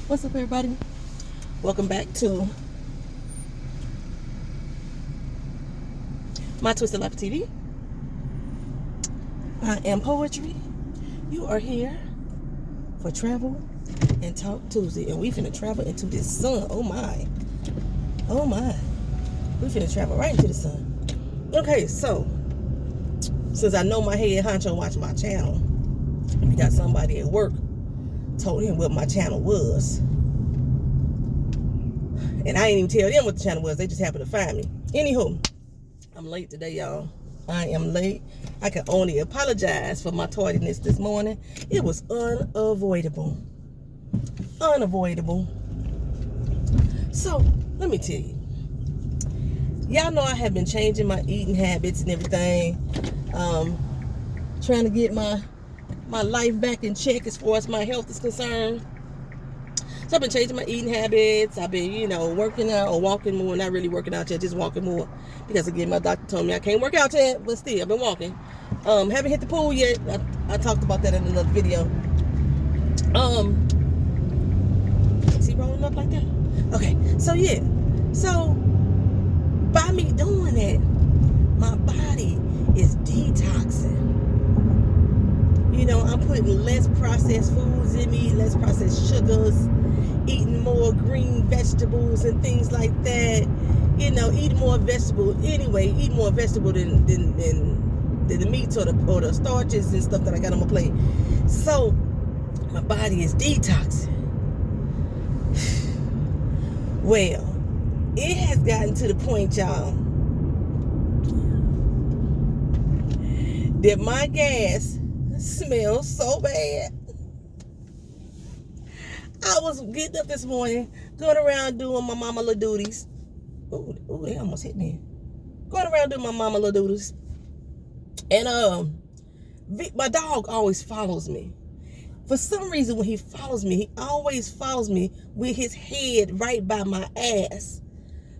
What's up, everybody? Welcome back to my Twisted Life TV. I am Poetry. You are here for Travel and Talk Tuesday, and we finna travel into this sun. Oh my, we finna travel right into the sun. Okay, so since I know my head honcho watch my channel, we got somebody at work told him what my channel was. And I didn't even tell them what the channel was. They just happened to find me. Anywho, I'm late today, y'all. I am late. I can only apologize for my tardiness this morning. It was unavoidable. Unavoidable. So, let me tell you. Y'all know I have been changing my eating habits and everything. Trying to get my life back in check as far as my health is concerned. So I've been changing my eating habits. I've been, working out or walking more. Not really working out yet, just walking more. Because again, my doctor told me I can't work out yet, but still, I've been walking. Haven't hit the pool yet. I talked about that in another video. Is he rolling up like that? Okay, so yeah. So by me doing that, my body is detoxing. I'm putting less processed foods in me, less processed sugars, eating more green vegetables and things like that. Eating more vegetable anyway. Eat more vegetable than the meats or the starches and stuff that I got on my plate. So my body is detoxing. Well, it has gotten to the point, y'all, that my gas smells so bad. I was getting up this morning, going around doing my mama little duties. Oh, they almost hit me. Going around doing my mama little duties. And my dog always follows me. For some reason, when he follows me, he always follows me with his head right by my ass.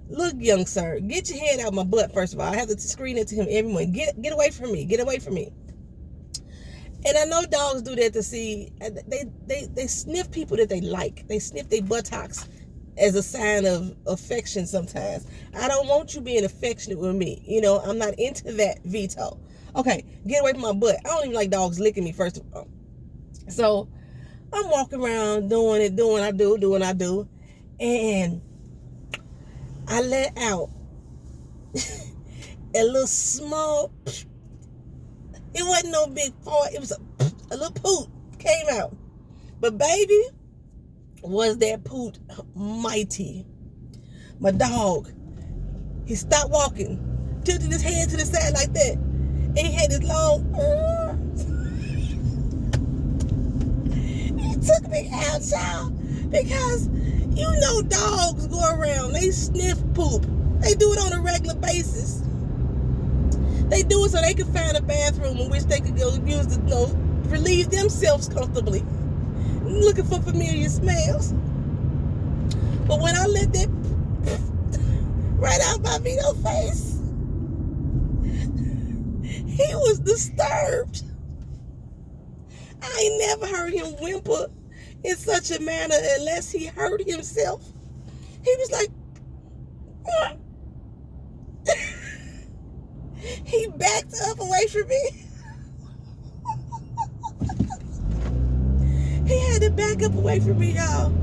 Look, young sir, get your head out my butt, first of all. I have to scream it to him every morning. Get away from me. Get away from me. And I know dogs do that to see. They sniff people that they like. They sniff their buttocks as a sign of affection sometimes. I don't want you being affectionate with me. I'm not into that, Vito. Okay, get away from my butt. I don't even like dogs licking me, first of all. So I'm walking around doing I do. And I let out a little small... It wasn't no big fart. It was a little poot came out. But baby, was that poot mighty. My dog, he stopped walking, tilted his head to the side like that. And he had this long... It took me out, y'all. Because, dogs go around. They sniff poop. They do it on a regular basis. They do it so they can find a bathroom in which they could go use to relieve themselves comfortably. Looking for familiar smells. But when I let that right out my Vito face, he was disturbed. I ain't never heard him whimper in such a manner unless he hurt himself. He was like... He backed up away from me. He had to back up away from me, y'all.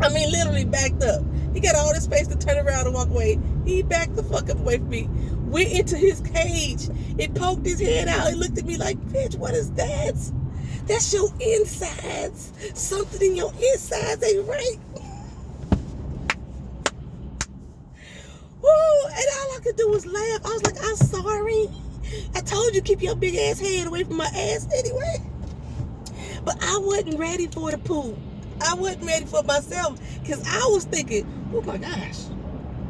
I mean, literally backed up. He got all the space to turn around and walk away. He backed the fuck up away from me. Went into his cage. It poked his head out. He looked at me like, bitch, what is that? That's your insides. Something in your insides ain't right. Woo! And all I could do was laugh. I was like, I'm sorry. I told you keep your big ass head away from my ass anyway. But I wasn't ready for the poop. I wasn't ready for myself. Because I was thinking, oh my gosh.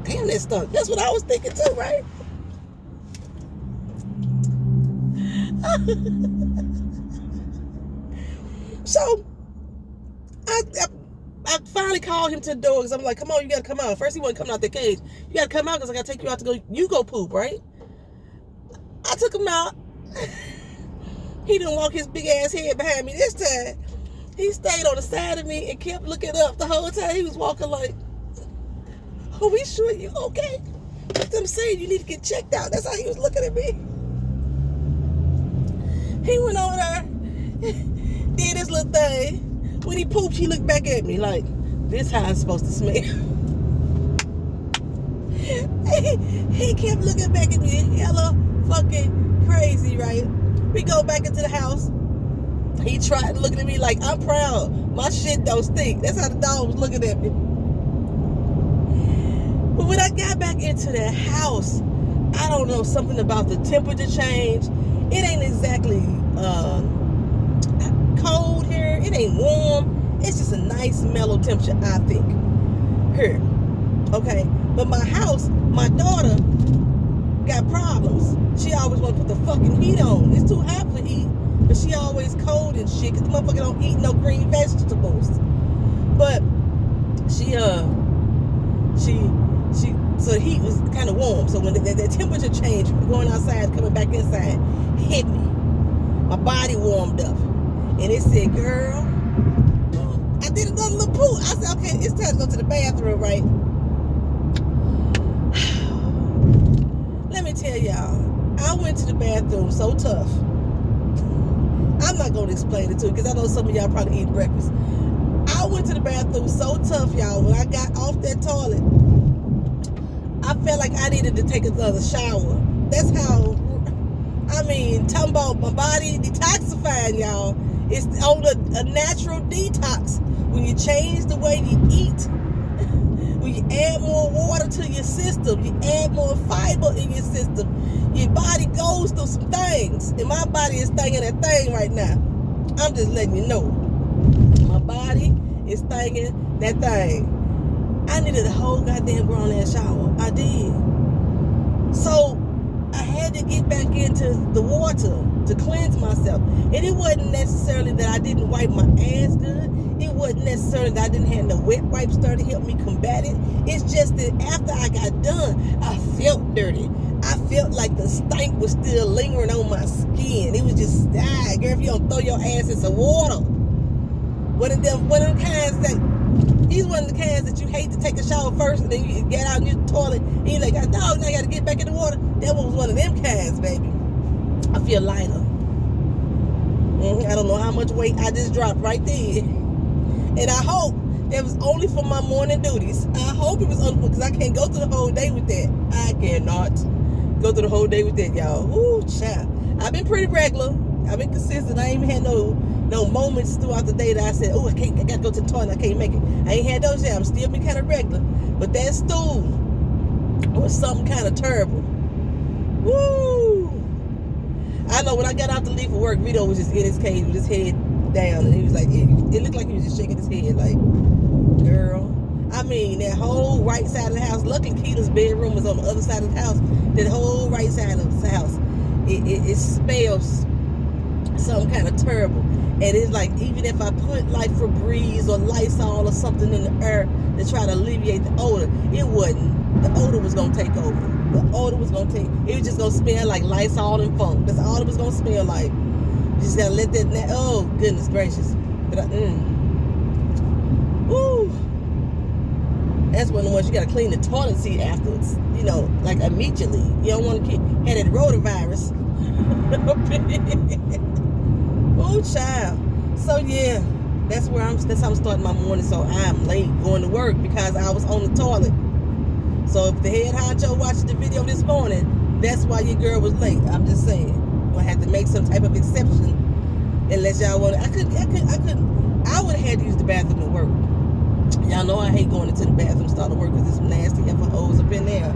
Damn, that stunk. That's what I was thinking too, right? So, I finally called him to the door because I'm like, come on, you got to come out. First, he wasn't coming out the cage. You got to come out because I got to take you out to go. You go poop, right? I took him out. He didn't walk his big ass head behind me this time. He stayed on the side of me and kept looking up the whole time. He was walking like, are we sure you okay? I'm saying you need to get checked out. That's how he was looking at me. He went over there, did his little thing. When he pooped, he looked back at me like, this how it's supposed to smell. He kept looking back at me, hella fucking crazy, right? We go back into the house. He tried looking at me like, I'm proud. My shit don't stink. That's how the dog was looking at me. But when I got back into that house, I don't know, something about the temperature change. It ain't exactly cold here. It ain't warm. It's just a nice mellow temperature, I think. Here. Okay. But my house, my daughter got problems. She always want to put the fucking heat on. It's too hot for heat. But she always cold and shit. Because the motherfucker don't eat no green vegetables. But so the heat was kind of warm. So when the temperature change, going outside, coming back inside, hit me. My body warmed up. And it said, girl, I did another little poo. I said, okay, it's time to go to the bathroom, right? Let me tell y'all, I went to the bathroom so tough. I'm not going to explain it to you because I know some of y'all probably eat breakfast. I went to the bathroom so tough, y'all. When I got off that toilet, I felt like I needed to take another shower. That's how, talking about my body detoxifying, y'all. It's on a natural detox. When you change the way you eat, when you add more water to your system, you add more fiber in your system, your body goes through some things. And my body is thinking that thing right now. I'm just letting you know. My body is thinking that thing. I needed a whole goddamn grown ass shower. I did. So I had to get back into the water to cleanse myself. And it wasn't necessarily that I didn't wipe my ass good. It wasn't necessarily that I didn't have no wet wipes there to help me combat it. It's just that after I got done, I felt dirty. I felt like the stank was still lingering on my skin. It was just, girl, if you don't throw your ass in some water. One of them kinds that, he's one of the kinds that you hate to take a shower first and then you get out in your toilet and you're like, dog, now I got to get back in the water. That one was one of them kinds, baby. I feel lighter. I don't know how much weight I just dropped right there. And I hope it was only for my morning duties. I hope it was only because I can't go through the whole day with that. I cannot go through the whole day with that, y'all. Ooh, child. I've been pretty regular. I've been consistent. I ain't even had no moments throughout the day that I said, I gotta go to the toilet, I can't make it. I ain't had those yet. I'm still been kind of regular. But that stool was something kind of terrible. Woo! I know when I got out to leave for work, Vito was just in his cage with his head down, and he was like, it looked like he was just shaking his head like, girl. That whole right side of the house, luckily Keita's bedroom was on the other side of the house. That whole right side of the house, it smells something kind of terrible. And it's like, even if I put like Febreze or Lysol or something in the air to try to alleviate the odor, it wouldn't. The odor was going to take over. It was just going to smell like Lysol and funk. That's all it was going to smell like. You just got to let that, oh, goodness gracious. But woo. That's one of the ones you got to clean the toilet seat afterwards, like immediately. You don't want to have that rotavirus. Oh, child. So, yeah, that's how I'm starting my morning. So, I'm late going to work because I was on the toilet. So, if the head honcho watched the video this morning, that's why your girl was late. I'm just saying. I'm going to have to make some type of exception. Unless y'all want to. I would have had to use the bathroom at work. Y'all know I hate going into the bathroom starting to work because there's some nasty hoes up in there.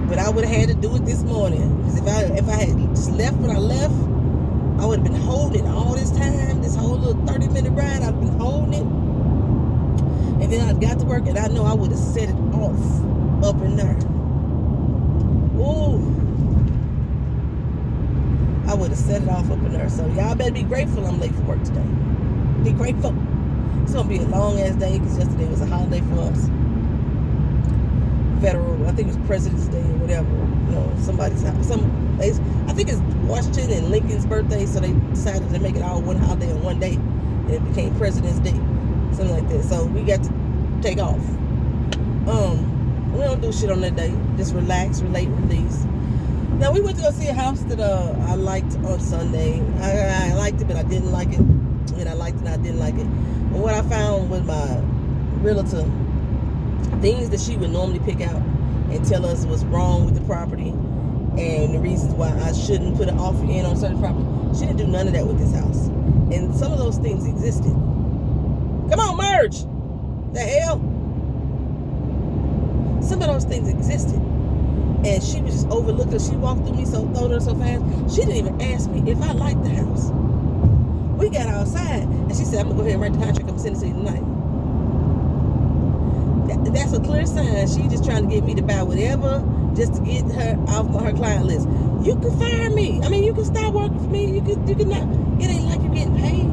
But I would have had to do it this morning. Because if I had just left when I left, I would have been holding it all this time. This whole little 30-minute ride, I'd been holding it. And then I got to work, and I know I would have set it off up in there. Ooh. I would have set it off up in there. So y'all better be grateful I'm late for work today. Be grateful. It's going to be a long-ass day because yesterday was a holiday for us. Federal, I think it was President's Day or whatever. Somebody's house. I think it's Washington and Lincoln's birthday, so they decided to make it all one holiday on one day. and it became President's Day, something like that. So we got to take off. We don't do shit on that day. Just relax, relate, release. Now we went to go see a house that I liked on Sunday. I liked it, but I didn't like it, and I liked it, and I didn't like it. And what I found with my realtor, things that she would normally pick out and tell us what's wrong with the property and the reasons why I shouldn't put an offer in on certain property, she didn't do none of that with this house. And some of those things existed. Come on, merge. The hell? Some of those things existed. And she was just overlooked. She walked through me so fast. She didn't even ask me if I liked the house. We got outside, and she said, I'm going to go ahead and write the contract. I'm sending it to you tonight. That's a clear sign. She just trying to get me to buy whatever just to get her off her client list. You can fire me. I mean, you can stop working for me. You can not. It ain't like you're getting paid.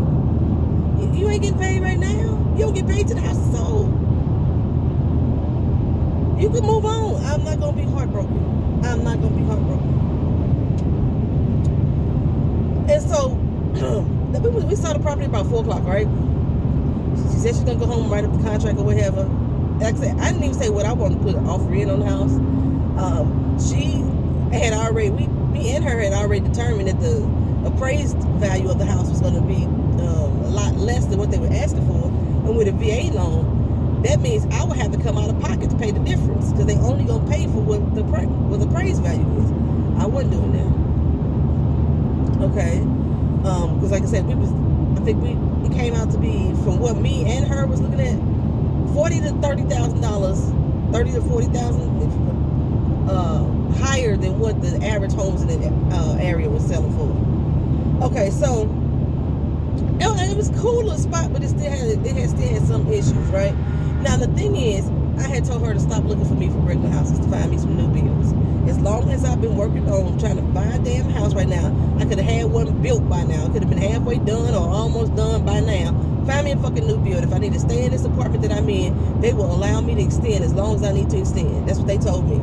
You ain't getting paid right now. You don't get paid till the house is sold. You can move on. I'm not going to be heartbroken. I'm not going to be heartbroken. And so, we saw the property about 4 o'clock, right? She said she's going to go home and write up the contract or whatever. Like I said, I didn't even say what I wanted to put an offer in on the house. She had already, me and her had already determined that the appraised value of the house was going to be a lot less than what they were asking for. And with a VA loan, that means I would have to come out of pocket to pay the difference because they only going to pay for what the appraised value is. I wasn't doing that. Okay. Because like I said, it came out to be, from what me and her was looking at, $40,000 to $30,000, $30,000 to $40,000 higher than what the average homes in the area was selling for. Okay, so it was a cool little spot, but it still had some issues, right? Now the thing is, I had told her to stop looking for me for regular houses, to find me some new builds. As long as I've been working on trying to buy a damn house right now, I could have had one built by now. It could have been halfway done or almost done by now. Find me a fucking new build. If I need to stay in this apartment that I'm in, they will allow me to extend as long as I need to extend. That's what they told me.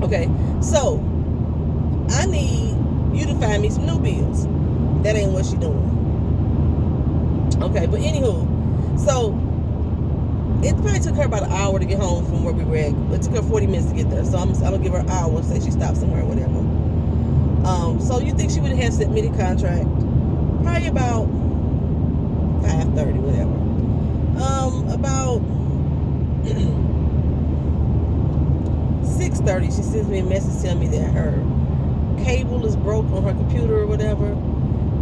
Okay, so I need you to find me some new builds. That ain't what she doing. Okay, but anywho, so it probably took her about an hour to get home from where we were at. It took her 40 minutes to get there. So I'm gonna give her an hour, say she stopped somewhere or whatever. So you think she would have sent me the contract? Probably about 5:30, whatever. About 6:30, she sends me a message telling me that her cable is broke on her computer or whatever,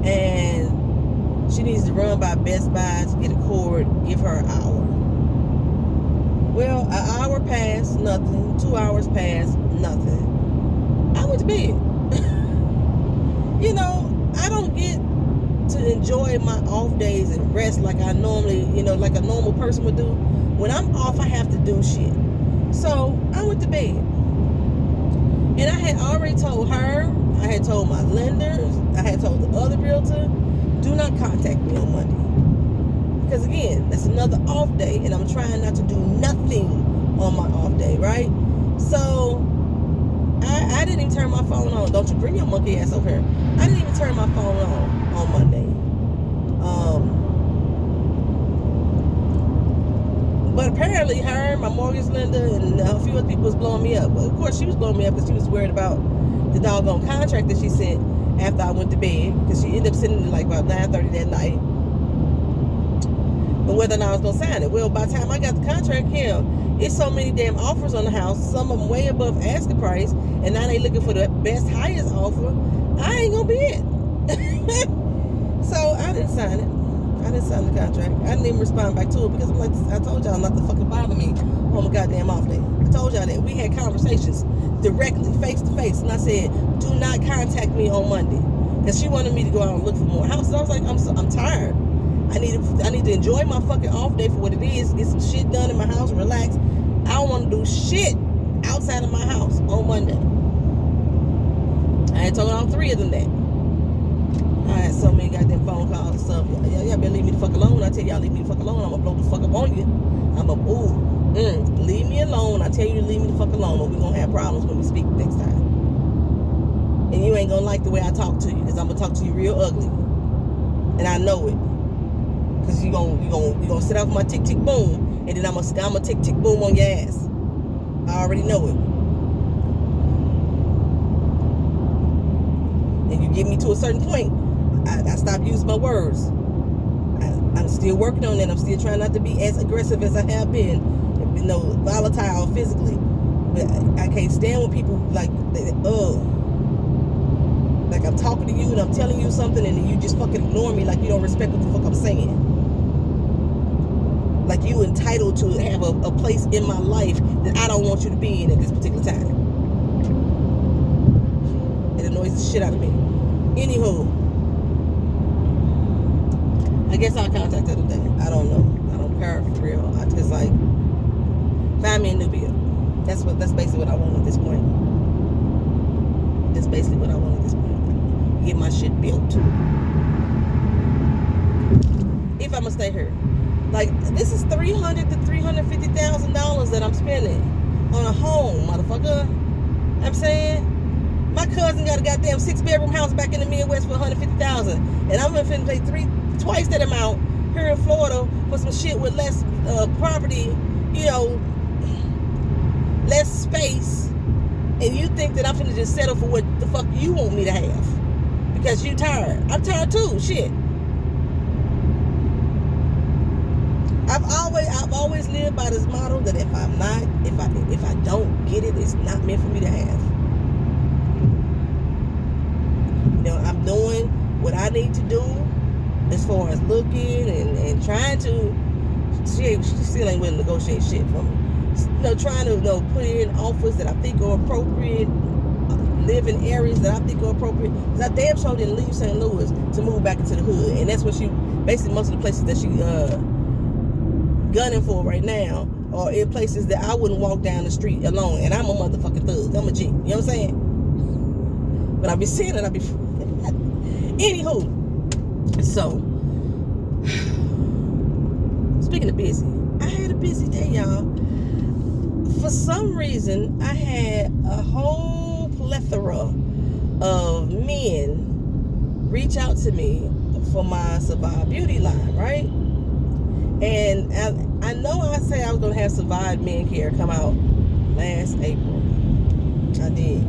and she needs to run by Best Buy to get a cord. Give her an hour. Well, an hour passed, nothing. 2 hours passed, nothing. I went to bed. You know, I don't get to enjoy my off days and rest like I normally, like a normal person would do. When I'm off, I have to do shit. So I went to bed. And I had already told her, I had told my lenders, I had told the other realtor, do not contact me on Monday. Because again, that's another off day, and I'm trying not to do nothing on my off day, right? So I didn't even turn my phone on. Don't you bring your monkey ass over here. I didn't even turn my phone on Monday. But apparently her, my mortgage lender, and a few other people was blowing me up. Well, of course, she was blowing me up because she was worried about the doggone contract that she sent after I went to bed. Because she ended up sending it like about 9:30 that night. And whether or not I was going to sign it. Well, by the time I got the contract here, it's so many damn offers on the house. Some of them way above asking price. And now they looking for the best, highest offer. I ain't going to be it. So I didn't sign it. I didn't sign the contract. I didn't even respond back to it because I'm like, I told y'all not to fucking bother me on my goddamn off day. I told y'all that. We had conversations directly, face to face. And I said, do not contact me on Monday. Because she wanted me to go out and look for more houses. I was like, I'm tired. I need to enjoy my fucking off day for what it is. Get some shit done in my house, relax. I don't want to do shit outside of my house on Monday. I had told all 3 of them that. I had so many goddamn phone calls and stuff. Y'all better leave me the fuck alone. I tell y'all leave me the fuck alone. I'm gonna blow the fuck up on you. Leave me alone. I tell you to leave me the fuck alone, or we're gonna have problems when we speak next time. And you ain't gonna like the way I talk to you, because I'm gonna talk to you real ugly. And I know it. Cause you gonna set off my tick tick boom, and then I'm gonna tick tick boom on your ass. I already know it. And you get me to a certain point, I stop using my words. I'm still working on that. I'm still trying not to be as aggressive as I have been, volatile physically. But I can't stand when people like I'm talking to you and I'm telling you something and you just fucking ignore me like you don't respect what the fuck I'm saying. Like you entitled to have a place in my life that I don't want you to be in at this particular time. It annoys the shit out of me. Anywho, I guess I'll contact her today. I don't know. I don't care for real. I just like find me a new bill. That's basically what I want at this point. That's basically what I want at this point. Get my shit built. If I'ma stay here. Like this is $300,000 to $350,000 that I'm spending on a home, motherfucker. I'm saying my cousin got a goddamn 6-bedroom house back in the Midwest for $150,000, and I'm gonna pay twice that amount here in Florida for some shit with less property, less space. And you think that I'm finna just settle for what the fuck you want me to have because you tired? I'm tired too. Shit. I've always lived by this motto that if I don't get it, it's not meant for me to have. I'm doing what I need to do as far as looking and trying to. She still ain't willing to negotiate shit for me. Trying to put in offers that I think are appropriate, live in areas that I think are appropriate. Because I damn sure didn't leave St. Louis to move back into the hood, and that's what she basically most of the places that she gunning for right now are in places that I wouldn't walk down the street alone. And I'm a motherfucking thug. I'm a G. You know what I'm saying? But I be saying it. Anywho, so speaking of busy, I had a busy day, y'all. For some reason, I had a whole plethora of men reach out to me for my Survive Beauty line, right? And I know I said I was going to have Survive Men Care come out last April. I did.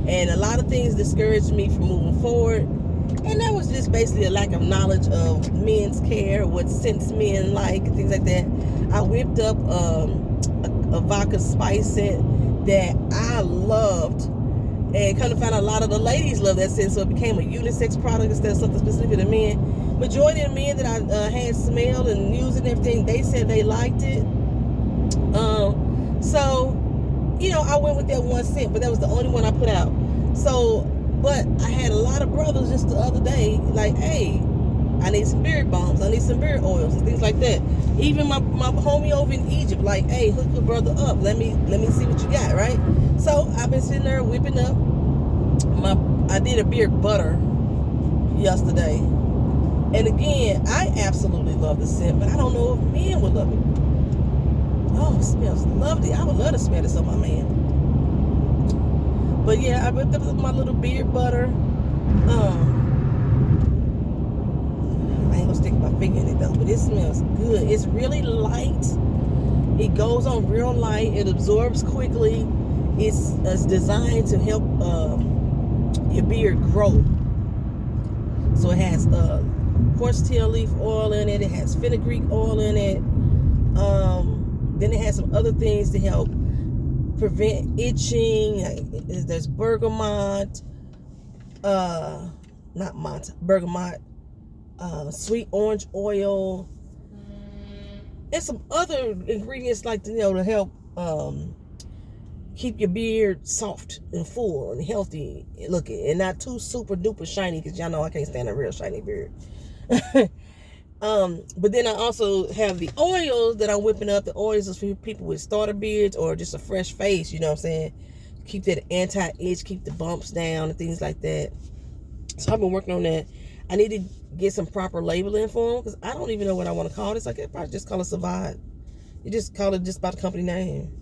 And a lot of things discouraged me from moving forward. And that was just basically a lack of knowledge of men's care, what scents men like, and things like that. I whipped up a vodka spice scent that I loved. And kind of found out a lot of the ladies love that scent, so it became a unisex product instead of something specific to men. Majority of the men that I had smelled and used and everything, they said they liked it. So, I went with that one scent, but that was the only one I put out. So, but I had a lot of brothers just the other day, like, hey, I need some beard balms, I need some beard oils and things like that. Even my homie over in Egypt, like, hey, hook your brother up. Let me see what you got, right? So I've been sitting there whipping up I did a beard butter yesterday. And again, I absolutely love the scent, but I don't know if men would love it. Oh, it smells lovely. I would love to smell this on my man. But yeah, I whipped up my little beard butter. I ain't gonna stick my finger in it though, but it smells good. It's really light. It goes on real light. It absorbs quickly. It's designed to help your beard grow. So it has horsetail leaf oil in it. It has fenugreek oil in it. Then it has some other things to help prevent itching. There's bergamot, bergamot, sweet orange oil, and some other ingredients like to help keep your beard soft and full and healthy looking, and not too super duper shiny, because y'all know I can't stand a real shiny beard. But then I also have the oils that I'm whipping up. The oils is for people with starter beards or just a fresh face, you know what I'm saying? Keep that anti-itch, keep the bumps down and things like that. So I've been working on that. I need to get some proper labeling for them, because I don't even know what I want to call this. I could probably just call it Survive. You just call it just by the company name.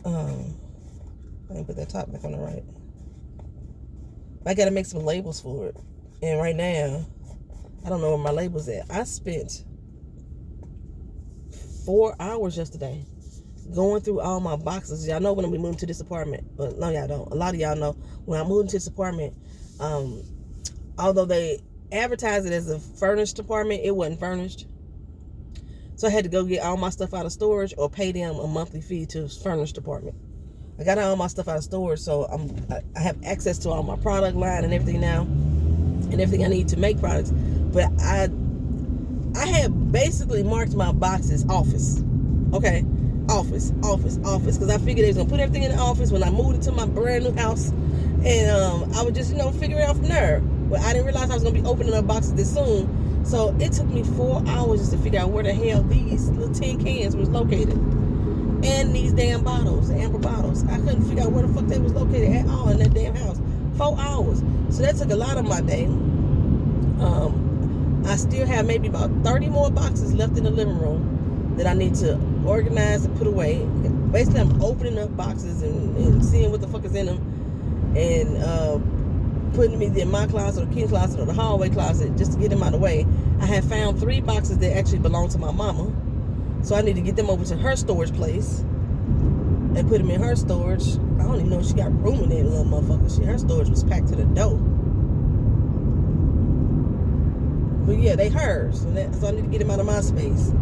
I didn't put that top back on the right. I got to make some labels for it. And right now, I don't know where my label's at. I spent 4 hours yesterday going through all my boxes. Y'all know when we moved to this apartment. But no, y'all don't. A lot of y'all know when I moved to this apartment, although they advertised it as a furnished apartment, it wasn't furnished. So I had to go get all my stuff out of storage or pay them a monthly fee to furnish the apartment. I got all my stuff out of storage, so I have access to all my product line and everything now, and everything I need to make products. But I had basically marked my boxes office. Okay, office, because I figured they was gonna put everything in the office when I moved into my brand new house, and I would just figure it out from there. But I didn't realize I was gonna be opening up boxes this soon. So it took me 4 hours just to figure out where the hell these little tin cans was located. And these damn bottles, amber bottles. I couldn't figure out where the fuck they was located at all in that damn house. 4 hours. So that took a lot of my day. I still have maybe about 30 more boxes left in the living room that I need to organize and put away. Basically, I'm opening up boxes and seeing what the fuck is in them. And putting them either in my closet or Ken's closet or the hallway closet just to get them out of the way. I have found 3 boxes that actually belong to my mama. So I need to get them over to her storage place and put them in her storage. I don't even know if she got room in there, little motherfucker. Her storage was packed to the door. But yeah, they hers. So I need to get them out of my space.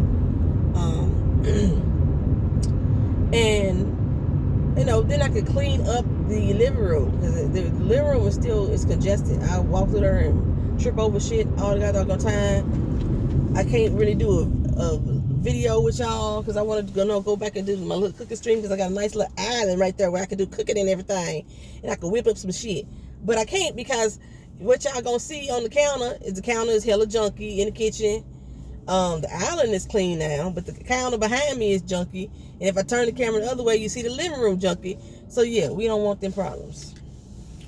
And then I could clean up the living room, because the living room is congested. I walk through there and trip over shit all the goddamn time. I can't really do a video with y'all because I wanted to go back and do my little cooking stream, because I got a nice little island right there where I can do cooking and everything, and I can whip up some shit. But I can't, because what y'all gonna see on the counter is hella junky in the kitchen. The island is clean now, but the counter behind me is junky. And if I turn the camera the other way, you see the living room junky. So yeah, we don't want them problems.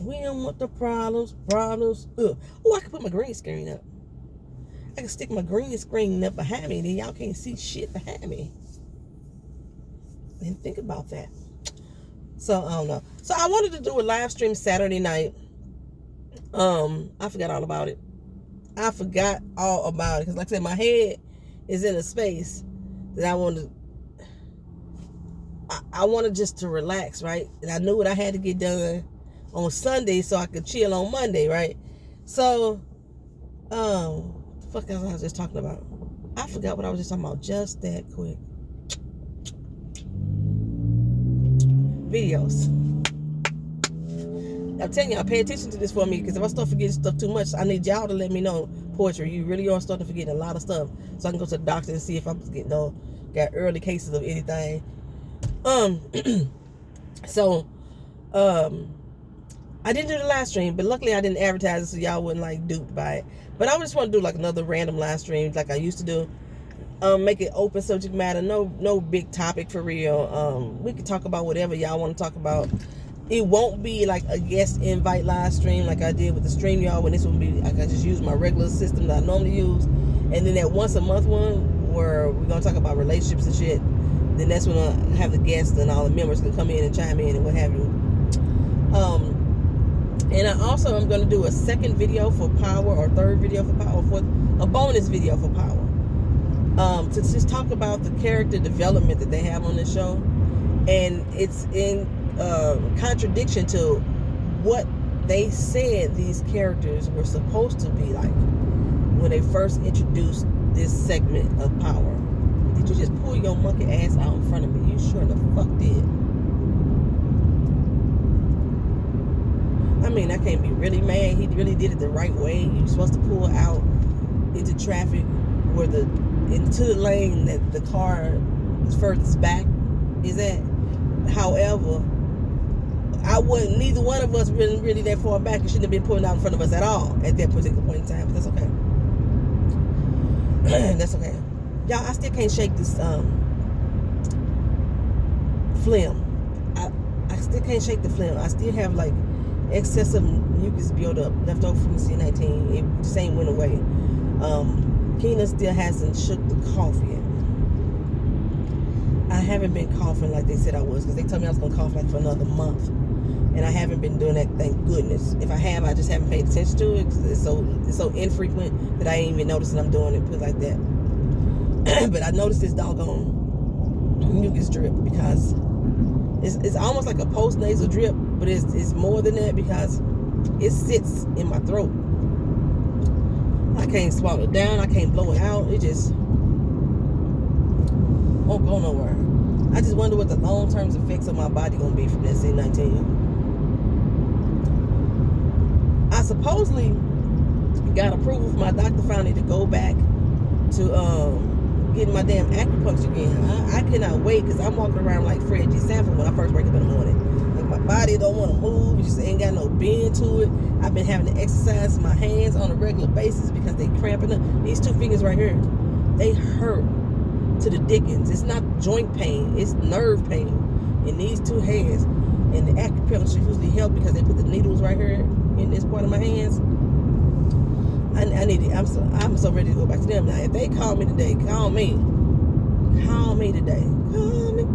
We don't want the problems. Ugh. Oh, I can put my green screen up. I can stick my green screen up behind me, and then y'all can't see shit behind me. Didn't think about that. So I don't know. So I wanted to do a live stream Saturday night. I forgot all about it. Because like I said, my head is in a space that I wanted just to relax, right? And I knew what I had to get done on Sunday so I could chill on Monday, right? So, the fuck else I was just talking about? I forgot what I was just talking about just that quick. Videos. I'm telling y'all, pay attention to this for me, because if I start forgetting stuff too much, I need y'all to let me know. Poetry, you really are starting to forget a lot of stuff, so I can go to the doctor and see if I'm getting got early cases of anything. So I didn't do the live stream, but luckily I didn't advertise it, so y'all wouldn't duped by it. But I just want to do another random live stream like I used to do. Make it open subject matter, no big topic for real. We can talk about whatever y'all want to talk about. It won't be like a guest invite live stream like I did with the stream, y'all. When this will be, I can just use my regular system that I normally use. And then that once a month one where we're gonna talk about relationships and shit, then that's when I have the guests and all the members can come in and chime in and what have you. And I also am gonna do a second video for Power, or third video for Power, for a bonus video for Power. To just talk about the character development that they have on this show. And it's in contradiction to what they said these characters were supposed to be like when they first introduced this segment of Power. Did you just pull your monkey ass out in front of me? You sure the fuck did. I mean, I can't be really mad. He really did it the right way. You're supposed to pull out into traffic where into the lane that the car is furthest back is at. However, neither one of us really that far back. It shouldn't have been pulling out in front of us at all at that particular point in time, but that's okay. That's okay. Y'all, I still can't shake this phlegm. I still can't shake the phlegm. I still have excessive mucus buildup left over from the C19. It just ain't went away. Keena still hasn't shook the cough yet. I haven't been coughing like they said I was, because they told me I was going to cough for another month. And I haven't been doing that, thank goodness. If I have, I just haven't paid attention to it. 'Cause it's so infrequent that I ain't even noticing I'm doing it, put it like that. But I noticed this doggone mucus drip because it's almost like a post-nasal drip, but it's more than that because it sits in my throat. I can't swallow it down. I can't blow it out. It just won't go nowhere. I just wonder what the long-term effects of my body gonna be from that C19. I supposedly got approval from my doctor finally to go back to getting my damn acupuncture again. I cannot wait because I'm walking around like Fred G. Sanford when I first wake up in the morning. Like my body don't want to move. It just ain't got no bend to it. I've been having to exercise my hands on a regular basis because they cramping up. These two fingers right here, they hurt to the dickens. It's not joint pain. It's nerve pain in these two hands. And the acupuncture usually help because they put the needles right here in this part of my hands. I need it. I'm so ready to go back to them now. If they call me today, call me. Call me today. Call me.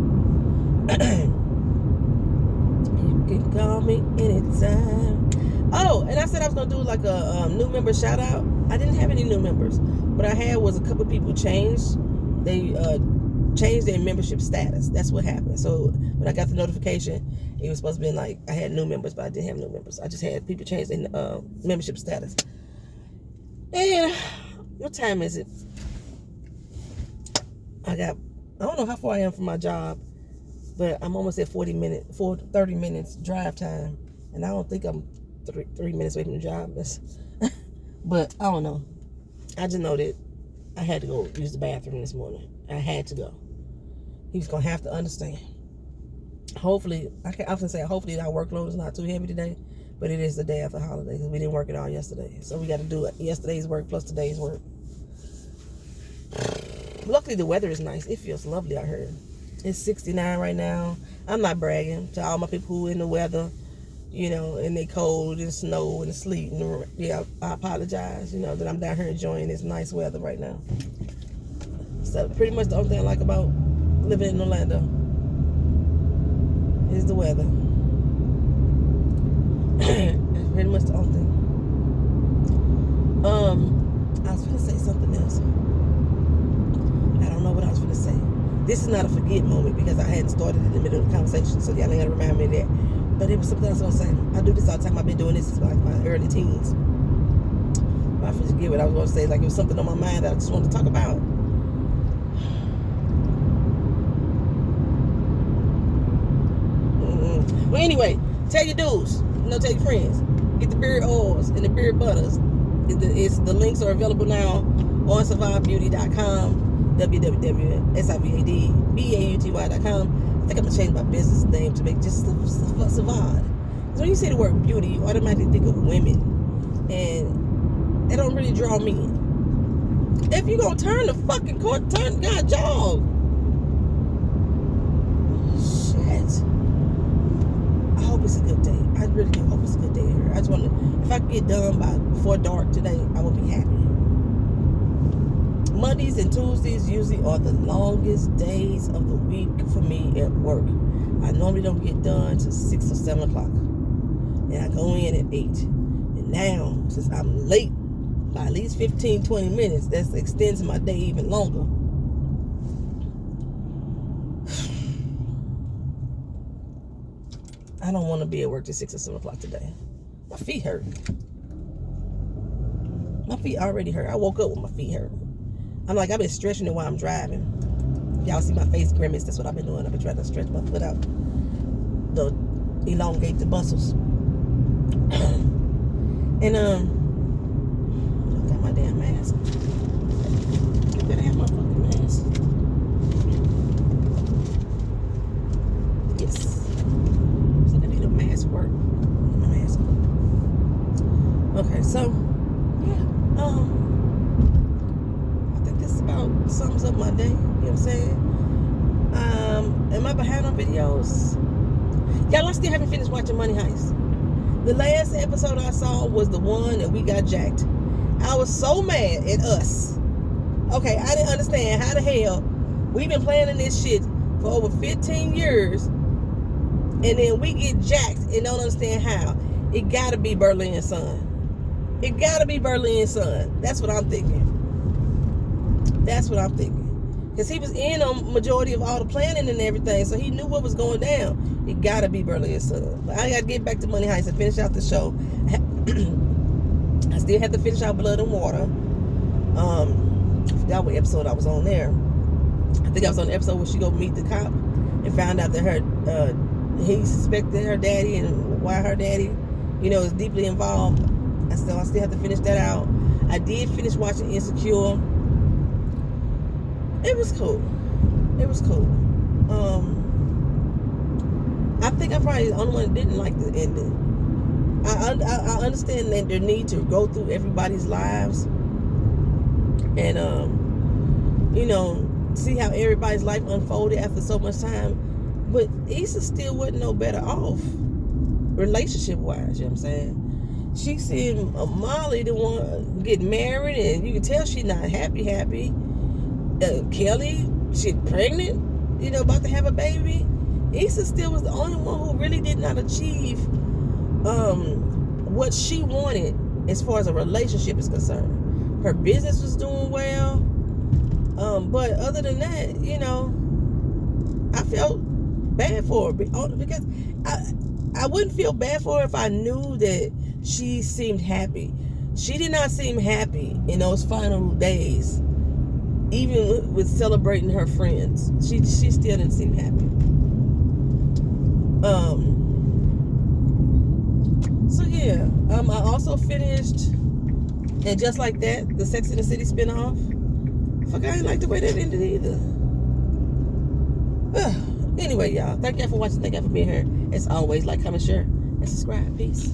You can call me anytime. Oh, and I said I was gonna do like a new member shout out. I didn't have any new members. What I had was a couple of people changed. They changed their membership status. That's what happened. So when I got the notification, it was supposed to be like I had new members, but I didn't have new members. I just had people change their membership status. And what time is it? I don't know how far I am from my job, but I'm almost at 30 minutes drive time. And I don't think I'm 3 minutes away from the job. But I don't know. I just know that I had to go use the bathroom this morning. I had to go. He's going to have to understand. Hopefully, I can often say hopefully our workload is not too heavy today. But it is the day after holiday because we didn't work it all yesterday. So we got to do yesterday's work plus today's work. Luckily, the weather is nice. It feels lovely out here. It's 69 right now. I'm not bragging to all my people who in the weather, and they cold and snow and sleet. And yeah, I apologize, that I'm down here enjoying this nice weather right now. So pretty much the only thing I like about living in Orlando is the weather. That's pretty much the only thing. I was gonna say something else. I don't know what I was gonna say. This is not a forget moment because I hadn't started in the middle of the conversation, so y'all ain't gotta remind me of that. But it was something else I was gonna say. I do this all the time. I've been doing this since like my early teens. I forget what I was gonna say. Like it was something on my mind that I just wanted to talk about. Well, anyway, tell your dudes. Tell your friends. Get the beard oils and the beard butters. The links are available now on survivebeauty.com, www.survivebeauty.com. I think I'm gonna change my business name to make just Survive. Because when you say the word beauty, you automatically think of women, and they don't really draw me in. If you gonna turn the fucking court, turn God jog. Shit. I hope it's a good day. I really do hope it's a good day here. I just want to, if I can get done before dark today, I will be happy. Mondays and Tuesdays usually are the longest days of the week for me at work. I normally don't get done till 6 or 7 o'clock. And I go in at 8. And now, since I'm late by at least 15, 20 minutes, that extends my day even longer. I don't want to be at work till 6 or 7 o'clock today. My feet hurt. My feet already hurt. I woke up with my feet hurt. I've been stretching it while I'm driving. Y'all see my face grimace. That's what I've been doing. I've been trying to stretch my foot out. To elongate the muscles. And, I got my damn mask. I better have my fucking mask. Yes. So I need a mask work. My mask. Okay, so, yeah. I think this about sums up my day. You know what I'm saying? Am I behind on videos? Y'all, I still haven't finished watching Money Heist. The last episode I saw was the one that we got jacked. I was so mad at us. Okay, I didn't understand how the hell we've been planning this shit for over 15 years And then we get jacked and don't understand how. It gotta be Berlin's son. It gotta be Berlin's son. That's what I'm thinking. That's what I'm thinking. Because he was in on majority of all the planning and everything, so he knew what was going down. It gotta be Berlin's son. But I gotta get back to Money Heist and finish out the show. I still have to finish out Blood and Water. I forgot what episode I was on there. I think I was on the episode where she go meet the cop and found out that he suspected her daddy and why her daddy, is deeply involved. I still have to finish that out. I did finish watching Insecure. It was cool. I think I'm probably the only one that didn't like the ending. I understand that their need to go through everybody's lives and see how everybody's life unfolded after so much time. But Issa still wasn't no better off relationship wise, you know what I'm saying? She seen Molly the one get married, and you can tell she's not happy. Kelly, she's pregnant, about to have a baby. Issa still was the only one who really did not achieve what she wanted as far as a relationship is concerned. Her business was doing well. But other than that, I felt bad for her because I wouldn't feel bad for her if I knew that she seemed happy. She did not seem happy in those final days, even with celebrating her friends. She still didn't seem happy. So yeah, I also finished, and just like that, the Sex and the City spinoff. Fuck, I didn't like the way that ended either. Anyway, y'all, thank y'all for watching. Thank y'all for being here. As always, like, comment, share, and subscribe. Peace.